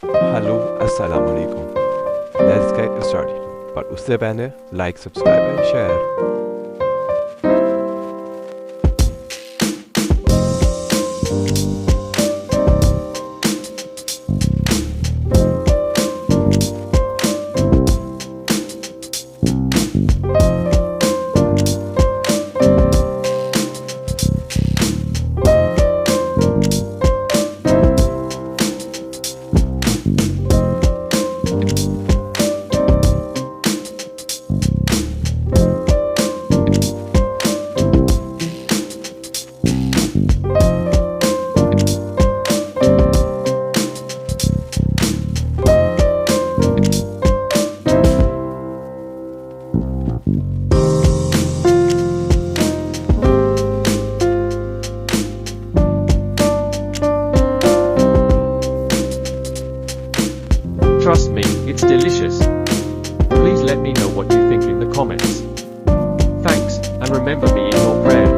Hello अस्सलाम वालेकुम। Let's get started. पर उससे पहले like subscribe and share. Trust me, it's delicious. Please let me know what you think in the comments. Thanks, and remember me in your prayers.